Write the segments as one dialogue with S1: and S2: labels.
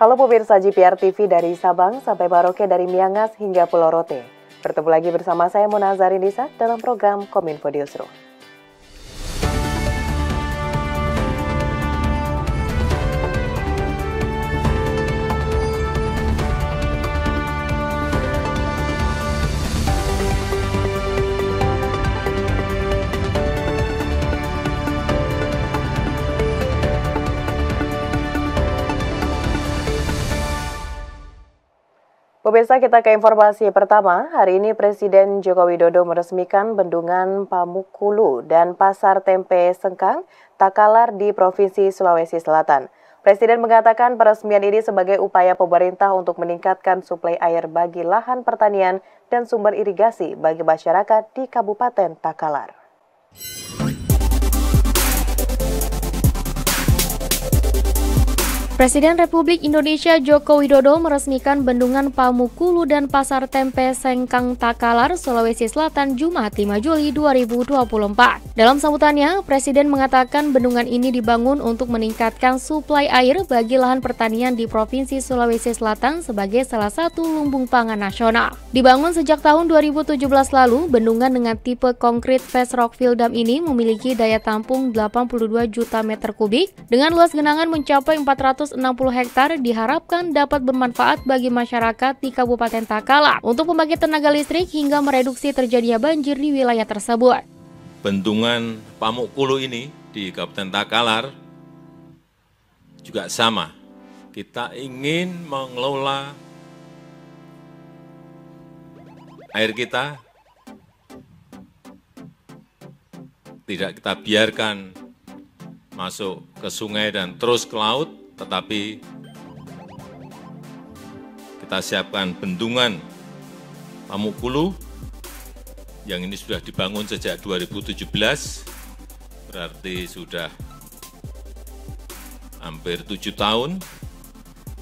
S1: Halo pemirsa GPR TV dari Sabang sampai Merauke, dari Miangas hingga Pulau Rote. Bertemu lagi bersama saya Mona Zarinisa dalam program Kominfo Newsroom. Pemirsa, kita ke informasi pertama. Hari ini Presiden Joko Widodo meresmikan Bendungan Pamukulu dan Pasar Tempe Sengkang Takalar di Provinsi Sulawesi Selatan. Presiden mengatakan peresmian ini sebagai upaya pemerintah untuk meningkatkan suplai air bagi lahan pertanian dan sumber irigasi bagi masyarakat di Kabupaten Takalar.
S2: Presiden Republik Indonesia Joko Widodo meresmikan Bendungan Pamukulu dan Pasar Tempe Sengkang Takalar, Sulawesi Selatan, Jumat 5 Juli 2024. Dalam sambutannya, Presiden mengatakan bendungan ini dibangun untuk meningkatkan suplai air bagi lahan pertanian di Provinsi Sulawesi Selatan sebagai salah satu lumbung pangan nasional. Dibangun sejak tahun 2017 lalu, bendungan dengan tipe konkrit Face Rock Fill Dam ini memiliki daya tampung 82 juta meter kubik dengan luas genangan mencapai 460 hektar, diharapkan dapat bermanfaat bagi masyarakat di Kabupaten Takalar untuk membangkit tenaga listrik hingga mereduksi terjadinya banjir di wilayah tersebut.
S3: Bendungan Pamukulu ini di Kabupaten Takalar juga sama. Kita ingin mengelola air kita, tidak kita biarkan masuk ke sungai dan terus ke laut, tetapi kita siapkan Bendungan Pamukulu yang ini sudah dibangun sejak 2017, berarti sudah hampir 7 tahun,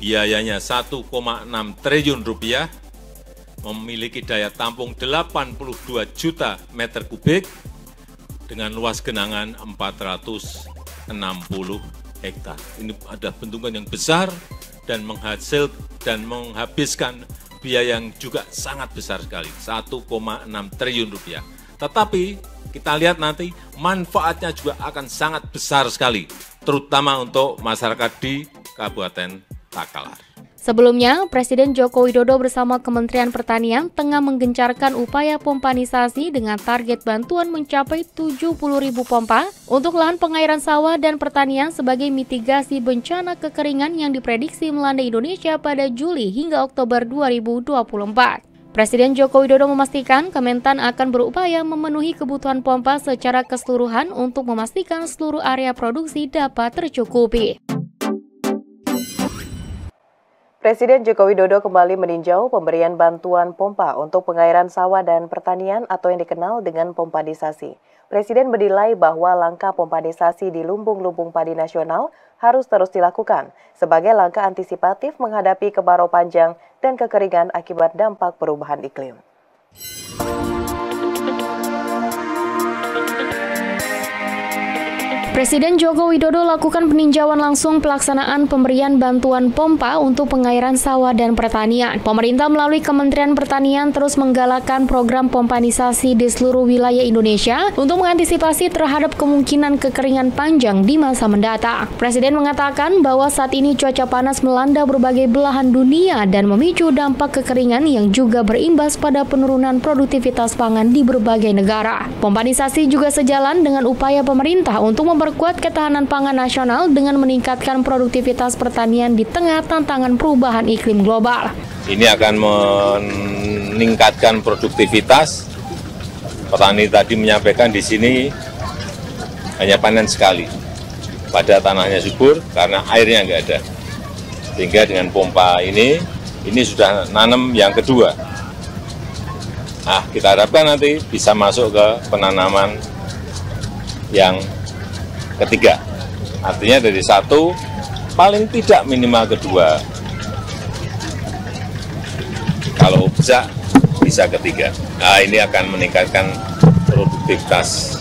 S3: biayanya 1,6 triliun rupiah, memiliki daya tampung 82 juta meter kubik dengan luas genangan 460 hektar. Ini ada bendungan yang besar dan menghabiskan biaya yang juga sangat besar sekali, 1,6 triliun rupiah. Tetapi kita lihat nanti manfaatnya juga akan sangat besar sekali, terutama untuk masyarakat di Kabupaten Takalar.
S2: Sebelumnya, Presiden Joko Widodo bersama Kementerian Pertanian tengah menggencarkan upaya pompanisasi dengan target bantuan mencapai 70.000 pompa untuk lahan pengairan sawah dan pertanian sebagai mitigasi bencana kekeringan yang diprediksi melanda Indonesia pada Juli hingga Oktober 2024. Presiden Joko Widodo memastikan Kementan akan berupaya memenuhi kebutuhan pompa secara keseluruhan untuk memastikan seluruh area produksi dapat tercukupi.
S1: Presiden Joko Widodo kembali meninjau pemberian bantuan pompa untuk pengairan sawah dan pertanian atau yang dikenal dengan pompanisasi. Presiden menilai bahwa langkah pompanisasi di lumbung-lumbung padi nasional harus terus dilakukan sebagai langkah antisipatif menghadapi kemarau panjang dan kekeringan akibat dampak perubahan iklim.
S2: Presiden Joko Widodo lakukan peninjauan langsung pelaksanaan pemberian bantuan pompa untuk pengairan sawah dan pertanian. Pemerintah melalui Kementerian Pertanian terus menggalakkan program pompanisasi di seluruh wilayah Indonesia untuk mengantisipasi terhadap kemungkinan kekeringan panjang di masa mendatang. Presiden mengatakan bahwa saat ini cuaca panas melanda berbagai belahan dunia dan memicu dampak kekeringan yang juga berimbas pada penurunan produktivitas pangan di berbagai negara. Pompanisasi juga sejalan dengan upaya pemerintah untuk memperkuat ketahanan pangan nasional dengan meningkatkan produktivitas pertanian di tengah tantangan perubahan iklim global.
S3: Ini akan meningkatkan produktivitas. Petani tadi menyampaikan di sini hanya panen sekali pada tanahnya subur karena airnya nggak ada. Sehingga dengan pompa ini sudah nanam yang kedua. Nah, kita harapkan nanti bisa masuk ke penanaman yang ketiga, artinya dari satu paling tidak minimal kedua, kalau bisa ketiga. Nah, ini akan meningkatkan produktivitas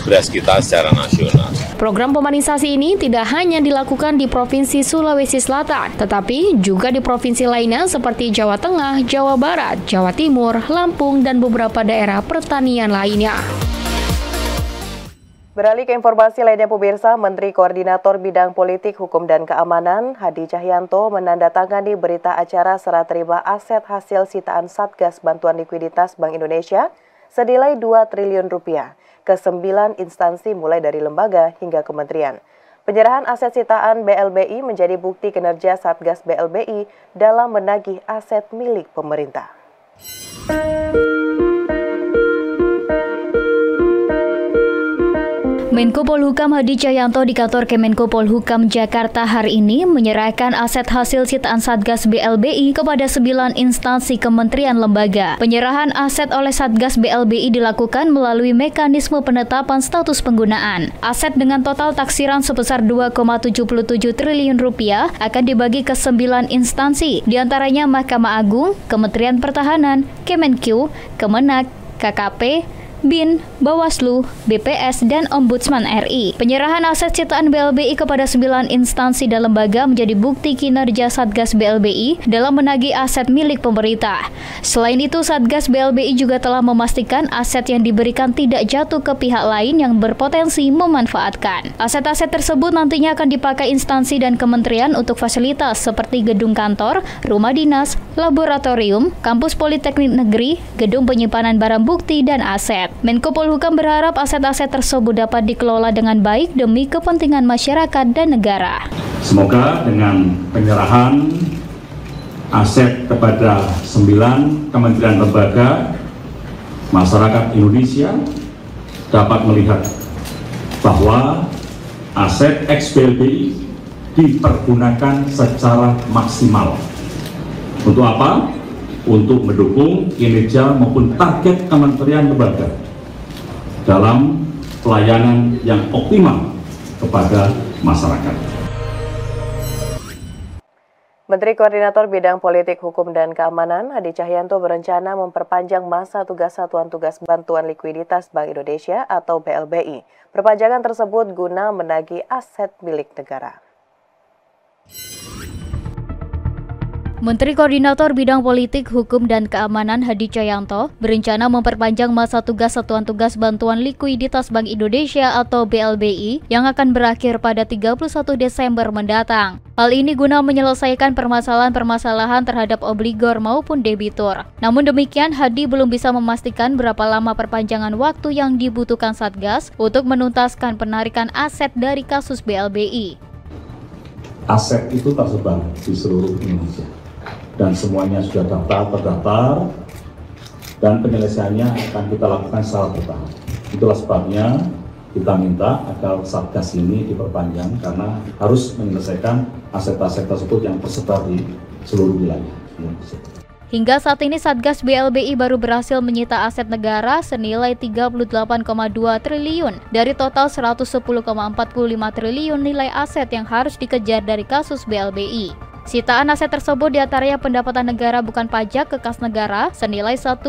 S3: beras kita secara nasional.
S2: Program pemanisasi ini tidak hanya dilakukan di Provinsi Sulawesi Selatan, tetapi juga di provinsi lainnya seperti Jawa Tengah, Jawa Barat, Jawa Timur, Lampung, dan beberapa daerah pertanian lainnya.
S1: Beralih ke informasi lainnya, pemirsa, Menteri Koordinator Bidang Politik, Hukum, dan Keamanan Hadi Cahyanto menandatangani berita acara serah terima aset hasil sitaan Satgas Bantuan Likuiditas Bank Indonesia senilai 2 triliun rupiah ke 9 instansi mulai dari lembaga hingga kementerian. Penyerahan aset sitaan BLBI menjadi bukti kinerja Satgas BLBI dalam menagih aset milik pemerintah.
S4: Menko Polhukam Hadi Cahyanto di kantor Kemenko Polhukam Jakarta hari ini menyerahkan aset hasil sitaan Satgas BLBI kepada 9 instansi kementerian lembaga. Penyerahan aset oleh Satgas BLBI dilakukan melalui mekanisme penetapan status penggunaan. Aset dengan total taksiran sebesar 2,77 triliun rupiah akan dibagi ke 9 instansi, diantaranya Mahkamah Agung, Kementerian Pertahanan, Kemenq, Kemenak, KKP, BIN, Bawaslu, BPS, dan Ombudsman RI. Penyerahan aset sitaan BLBI kepada 9 instansi dan lembaga menjadi bukti kinerja Satgas BLBI dalam menagih aset milik pemerintah. Selain itu, Satgas BLBI juga telah memastikan aset yang diberikan tidak jatuh ke pihak lain yang berpotensi memanfaatkan. Aset-aset tersebut nantinya akan dipakai instansi dan kementerian untuk fasilitas seperti gedung kantor, rumah dinas, laboratorium, kampus Politeknik Negeri, gedung penyimpanan barang bukti, dan aset. Menko Polhukam berharap aset-aset tersebut dapat dikelola dengan baik demi kepentingan masyarakat dan negara.
S5: Semoga dengan penyerahan aset kepada 9 kementerian lembaga, masyarakat Indonesia dapat melihat bahwa aset ex-BLBI dipergunakan secara maksimal. Untuk apa? Untuk mendukung kinerja maupun target kementerian lembaga dalam pelayanan yang optimal kepada masyarakat.
S1: Menteri Koordinator Bidang Politik, Hukum, dan Keamanan Hadi Cahyanto berencana memperpanjang masa tugas Satuan Tugas Bantuan Likuiditas Bank Indonesia atau BLBI. Perpanjangan tersebut guna menagih aset milik negara.
S4: Menteri Koordinator Bidang Politik, Hukum, dan Keamanan Hadi Cahyanto berencana memperpanjang masa tugas Satuan Tugas Bantuan Likuiditas Bank Indonesia atau BLBI yang akan berakhir pada 31 Desember mendatang. Hal ini guna menyelesaikan permasalahan-permasalahan terhadap obligor maupun debitur. Namun demikian, Hadi belum bisa memastikan berapa lama perpanjangan waktu yang dibutuhkan Satgas untuk menuntaskan penarikan aset dari kasus BLBI.
S5: Aset itu tersebar di seluruh Indonesia dan semuanya sudah terdaftar dan penyelesaiannya akan kita lakukan secara bertahap. Itulah sebabnya kita minta agar Satgas ini diperpanjang karena harus menyelesaikan aset-aset tersebut yang tersebar di seluruh wilayah.
S4: Hingga saat ini Satgas BLBI baru berhasil menyita aset negara senilai 38,2 triliun dari total 110,45 triliun nilai aset yang harus dikejar dari kasus BLBI. Sitaan aset tersebut diantaranya pendapatan negara bukan pajak ke kas negara senilai 1,5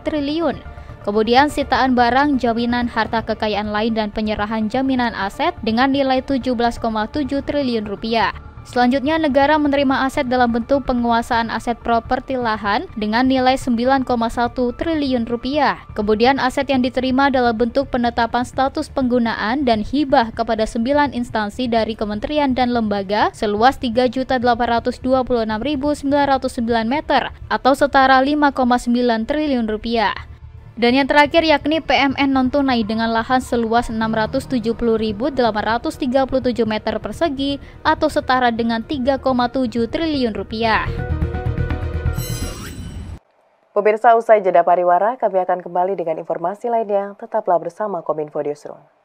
S4: triliun. Kemudian sitaan barang, jaminan harta kekayaan lain dan penyerahan jaminan aset dengan nilai 17,7 triliun rupiah. Selanjutnya, negara menerima aset dalam bentuk penguasaan aset properti lahan dengan nilai 9,1 triliun rupiah. Kemudian aset yang diterima dalam bentuk penetapan status penggunaan dan hibah kepada 9 instansi dari kementerian dan lembaga seluas 3.826.909 meter atau setara 5,9 triliun rupiah. Dan yang terakhir yakni PMN non-tunai dengan lahan seluas 670.837 meter persegi atau setara dengan 3,7 triliun rupiah.
S1: Pemirsa, usai jeda pariwara, kami akan kembali dengan informasi lainnya. Tetaplah bersama Kominfo Newsroom.